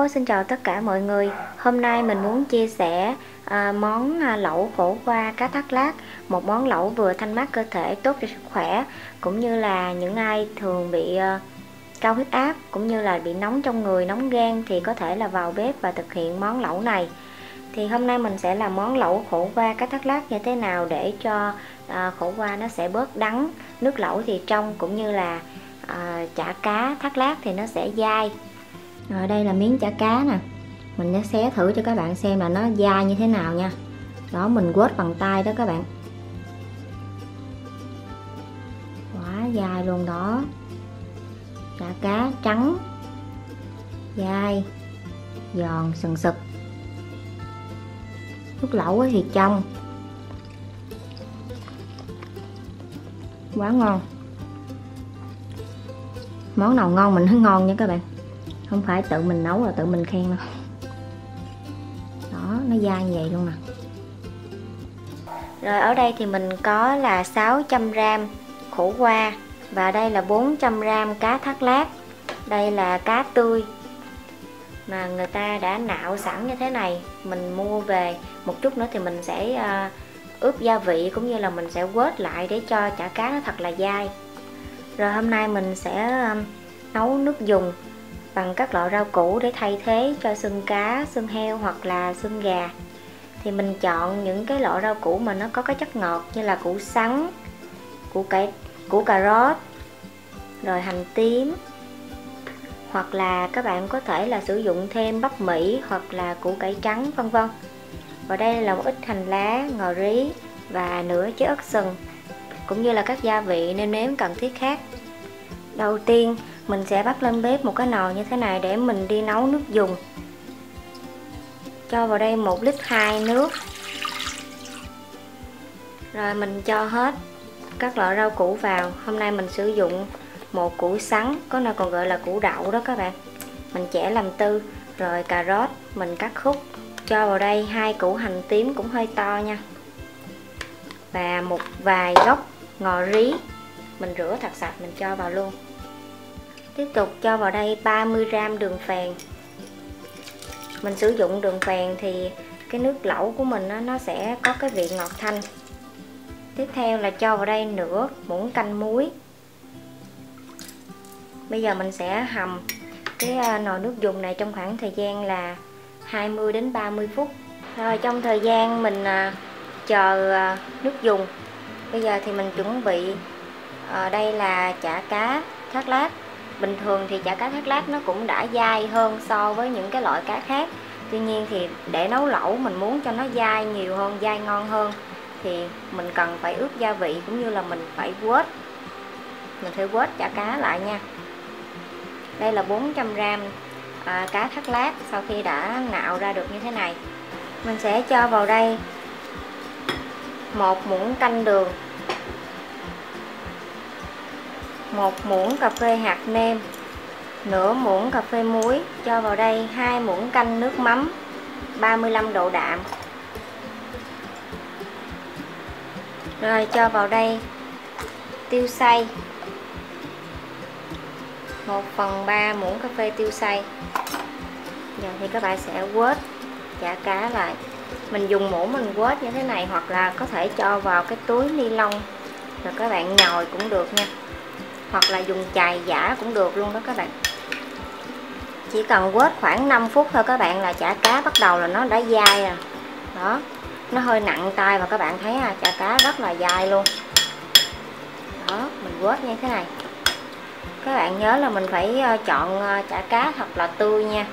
Hello, xin chào tất cả mọi người. Hôm nay mình muốn chia sẻ món lẩu khổ qua cá thác lác. Một món lẩu vừa thanh mát cơ thể, tốt cho sức khỏe, cũng như là những ai thường bị cao huyết áp, cũng như là bị nóng trong người, nóng gan thì có thể là vào bếp và thực hiện món lẩu này. Thì hôm nay mình sẽ làm món lẩu khổ qua cá thác lác như thế nào để cho khổ qua nó sẽ bớt đắng, nước lẩu thì trong, cũng như là chả cá thác lác thì nó sẽ dai. Rồi đây là miếng chả cá nè, mình sẽ xé thử cho các bạn xem là nó dai như thế nào nha. Đó, mình quết bằng tay đó các bạn. Quá dai luôn đó. Chả cá trắng, dai, giòn, sừng sực. Nước lẩu thì trong. Quá ngon. Món nào ngon mình thấy ngon nha các bạn. Không phải tự mình nấu là tự mình khen đâu. Đó, nó dai như vậy luôn nè. Rồi ở đây thì mình có là 600g khổ qua. Và đây là 400g cá thác lác. Đây là cá tươi mà người ta đã nạo sẵn như thế này. Mình mua về. Một chút nữa thì mình sẽ ướp gia vị, cũng như là mình sẽ quết lại để cho chả cá nó thật là dai. Rồi hôm nay mình sẽ nấu nước dùng bằng các loại rau củ để thay thế cho xương cá, xương heo hoặc là xương gà. Thì mình chọn những cái loại rau củ mà nó có cái chất ngọt, như là củ sắn, củ cà rốt, rồi hành tím, hoặc là các bạn có thể là sử dụng thêm bắp Mỹ hoặc là củ cải trắng, vân vân. Và đây là một ít hành lá, ngò rí và nửa trái ớt sừng, cũng như là các gia vị nêm nếm cần thiết khác. Đầu tiên mình sẽ bắt lên bếp một cái nồi như thế này để mình đi nấu nước dùng. Cho vào đây 1,2 lít nước. Rồi mình cho hết các loại rau củ vào. Hôm nay mình sử dụng một củ sắn, có nơi còn gọi là củ đậu đó các bạn. Mình chẻ làm tư. Rồi cà rốt mình cắt khúc. Cho vào đây 2 củ hành tím cũng hơi to nha. Và một vài gốc ngò rí. Mình rửa thật sạch mình cho vào luôn. Tiếp tục cho vào đây 30g đường phèn. Mình sử dụng đường phèn thì cái nước lẩu của mình nó sẽ có cái vị ngọt thanh. Tiếp theo là cho vào đây nửa muỗng canh muối. Bây giờ mình sẽ hầm cái nồi nước dùng này trong khoảng thời gian là 20 đến 30 phút. Rồi trong thời gian mình chờ nước dùng, bây giờ thì mình chuẩn bị đây là chả cá thác lác. Bình thường thì chả cá thác lác nó cũng đã dai hơn so với những cái loại cá khác. Tuy nhiên thì để nấu lẩu mình muốn cho nó dai nhiều hơn, dai ngon hơn, thì mình cần phải ướp gia vị, cũng như là mình phải quết. Mình phải quết chả cá lại nha. Đây là 400g cá thác lác sau khi đã nạo ra được như thế này. Mình sẽ cho vào đây 1 muỗng canh đường, 1 muỗng cà phê hạt nêm, nửa muỗng cà phê muối. Cho vào đây 2 muỗng canh nước mắm 35 độ đạm. Rồi cho vào đây tiêu xay, 1/3 muỗng cà phê tiêu xay. Giờ thì các bạn sẽ quết chả cá lại. Mình dùng muỗng mình quết như thế này, hoặc là có thể cho vào cái túi ni lông rồi các bạn nhồi cũng được nha, hoặc là dùng chày giã cũng được luôn đó các bạn. Chỉ cần quết khoảng 5 phút thôi các bạn là chả cá bắt đầu là nó đã dai rồi. Đó, nó hơi nặng tay và các bạn thấy chả cá rất là dai luôn. Đó, mình quết như thế này. Các bạn nhớ là mình phải chọn chả cá thật là tươi nha.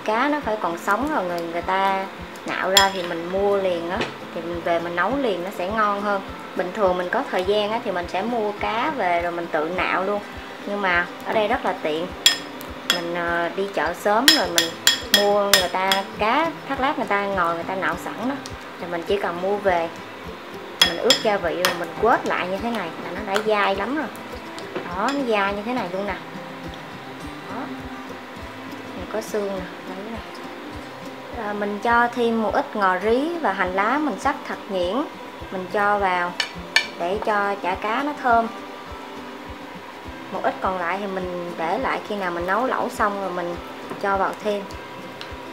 Cá nó phải còn sống rồi người ta nạo ra thì mình mua liền á, thì mình về mình nấu liền nó sẽ ngon hơn. Bình thường mình có thời gian á thì mình sẽ mua cá về rồi mình tự nạo luôn. Nhưng mà ở đây rất là tiện. Mình đi chợ sớm rồi mình mua người ta cá thác lác người ta ngồi người ta nạo sẵn đó. Thì mình chỉ cần mua về, mình ướp gia vị rồi mình quết lại như thế này là nó đã dai lắm rồi. Đó, nó dai như thế này luôn nè. Đó. Này có xương nè, đấy nè. Rồi mình cho thêm một ít ngò rí và hành lá mình xắt thật nhuyễn. Mình cho vào để cho chả cá nó thơm. Một ít còn lại thì mình để lại khi nào mình nấu lẩu xong rồi mình cho vào thêm.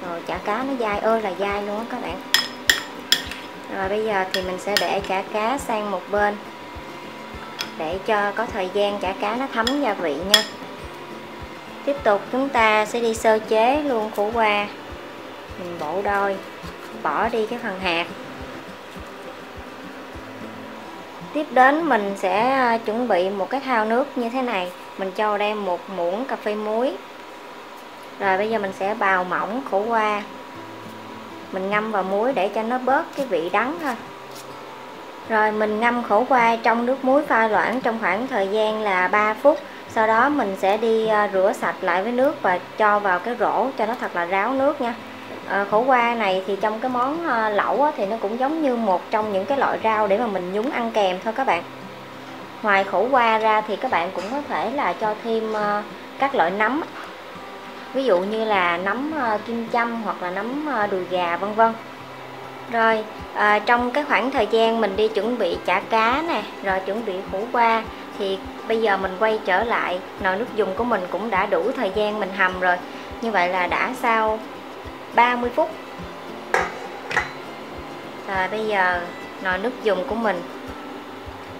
Rồi chả cá nó dai ơi là dai luôn á các bạn. Rồi bây giờ thì mình sẽ để chả cá sang một bên để cho có thời gian chả cá nó thấm gia vị nha. Tiếp tục chúng ta sẽ đi sơ chế luôn khổ qua. Mình bổ đôi, bỏ đi cái phần hạt. Tiếp đến mình sẽ chuẩn bị một cái thau nước như thế này. Mình cho vào đây 1 muỗng cà phê muối. Rồi bây giờ mình sẽ bào mỏng khổ qua. Mình ngâm vào muối để cho nó bớt cái vị đắng thôi. Rồi mình ngâm khổ qua trong nước muối pha loãng trong khoảng thời gian là 3 phút. Sau đó mình sẽ đi rửa sạch lại với nước và cho vào cái rổ cho nó thật là ráo nước nha. Khổ qua này thì trong cái món lẩu thì nó cũng giống như một trong những cái loại rau để mà mình nhúng ăn kèm thôi các bạn. Ngoài khổ qua ra thì các bạn cũng có thể là cho thêm các loại nấm. Ví dụ như là nấm kim châm hoặc là nấm đùi gà vân vân. Rồi trong cái khoảng thời gian mình đi chuẩn bị chả cá nè, rồi chuẩn bị khổ qua, thì bây giờ mình quay trở lại nồi nước dùng của mình cũng đã đủ thời gian mình hầm rồi. Như vậy là đã sau 30 phút. Rồi bây giờ nồi nước dùng của mình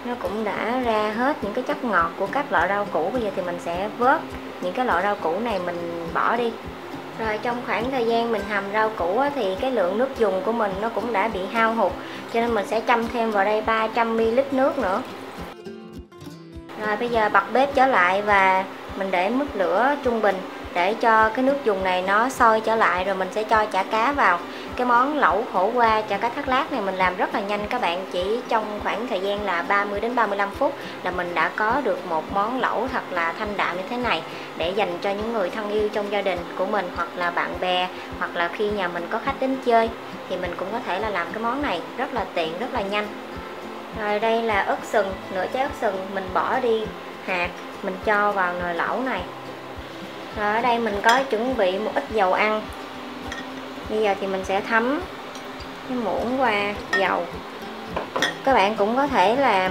nó cũng đã ra hết những cái chất ngọt của các loại rau củ. Bây giờ thì mình sẽ vớt những cái loại rau củ này mình bỏ đi. Rồi trong khoảng thời gian mình hầm rau củ thì cái lượng nước dùng của mình nó cũng đã bị hao hụt, cho nên mình sẽ châm thêm vào đây 300ml nước nữa. Rồi bây giờ bật bếp trở lại và mình để mức lửa trung bình để cho cái nước dùng này nó sôi trở lại, rồi mình sẽ cho chả cá vào. Cái món lẩu khổ qua chả cá thác lát này mình làm rất là nhanh các bạn, chỉ trong khoảng thời gian là 30 đến 35 phút là mình đã có được một món lẩu thật là thanh đạm như thế này, để dành cho những người thân yêu trong gia đình của mình, hoặc là bạn bè, hoặc là khi nhà mình có khách đến chơi thì mình cũng có thể là làm cái món này rất là tiện, rất là nhanh. Rồi đây là ớt sừng, nửa trái ớt sừng mình bỏ đi hạt, mình cho vào nồi lẩu này. Rồi ở đây mình có chuẩn bị một ít dầu ăn. Bây giờ thì mình sẽ thấm cái muỗng qua dầu. Các bạn cũng có thể là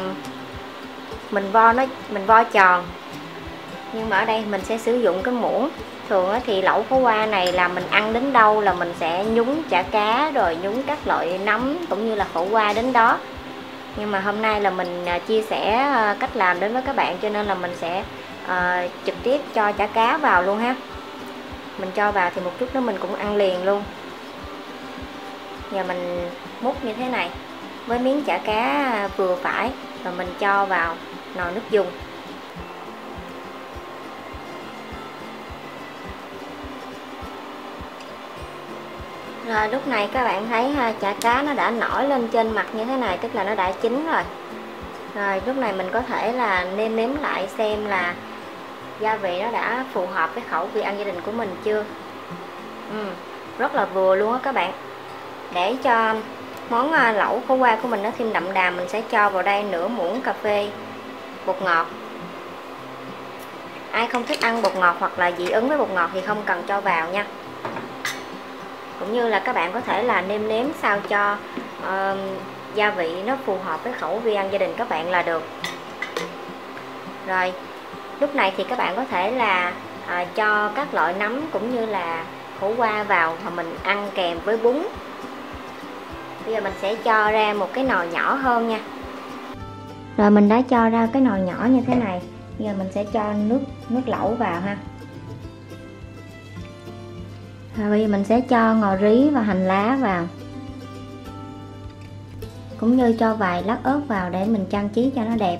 mình vo tròn, nhưng mà ở đây mình sẽ sử dụng cái muỗng. Thường thì lẩu khổ qua này là mình ăn đến đâu là mình sẽ nhúng chả cá rồi nhúng các loại nấm cũng như là khổ qua đến đó. Nhưng mà hôm nay là mình chia sẻ cách làm đến với các bạn, cho nên là mình sẽ trực tiếp cho chả cá vào luôn ha. Mình cho vào thì một chút nữa mình cũng ăn liền luôn. Giờ mình múc như thế này với miếng chả cá vừa phải, rồi mình cho vào nồi nước dùng. Rồi lúc này các bạn thấy chả cá nó đã nổi lên trên mặt như thế này, tức là nó đã chín rồi. Rồi lúc này mình có thể là nêm nếm lại xem là gia vị nó đã phù hợp với khẩu vị ăn gia đình của mình chưa. Rất là vừa luôn á các bạn. Để cho món lẩu khổ qua của mình nó thêm đậm đà, mình sẽ cho vào đây nửa muỗng cà phê bột ngọt. Ai không thích ăn bột ngọt hoặc là dị ứng với bột ngọt thì không cần cho vào nha. Cũng như là các bạn có thể là nêm nếm sao cho gia vị nó phù hợp với khẩu vị ăn gia đình các bạn là được. Rồi lúc này thì các bạn có thể là cho các loại nấm cũng như là khổ qua vào mà mình ăn kèm với bún. Bây giờ mình sẽ cho ra một cái nồi nhỏ hơn nha. Rồi mình đã cho ra cái nồi nhỏ như thế này. Bây giờ mình sẽ cho nước lẩu vào ha. Rồi bây giờ mình sẽ cho ngò rí và hành lá vào, cũng như cho vài lát ớt vào để mình trang trí cho nó đẹp.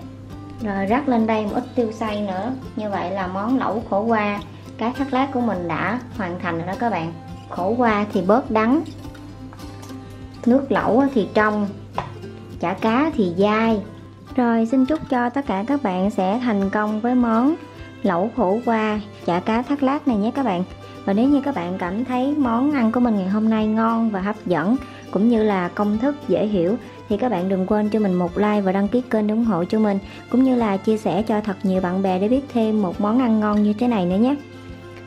Rồi rắc lên đây một ít tiêu xay nữa. Như vậy là món lẩu khổ qua cá thác lát của mình đã hoàn thành rồi đó các bạn. Khổ qua thì bớt đắng, nước lẩu thì trong, chả cá thì dai. Rồi xin chúc cho tất cả các bạn sẽ thành công với món lẩu khổ qua chả cá thác lát này nhé các bạn. Và nếu như các bạn cảm thấy món ăn của mình ngày hôm nay ngon và hấp dẫn, cũng như là công thức dễ hiểu, thì các bạn đừng quên cho mình một like và đăng ký kênh để ủng hộ cho mình, cũng như là chia sẻ cho thật nhiều bạn bè để biết thêm một món ăn ngon như thế này nữa nhé.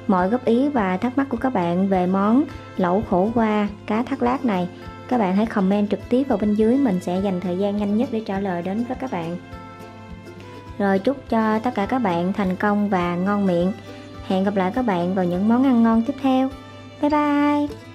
Mọi góp ý và thắc mắc của các bạn về món lẩu khổ qua cá thác lát này, các bạn hãy comment trực tiếp vào bên dưới, mình sẽ dành thời gian nhanh nhất để trả lời đến với các bạn. Rồi chúc cho tất cả các bạn thành công và ngon miệng. Hẹn gặp lại các bạn vào những món ăn ngon tiếp theo. Bye bye!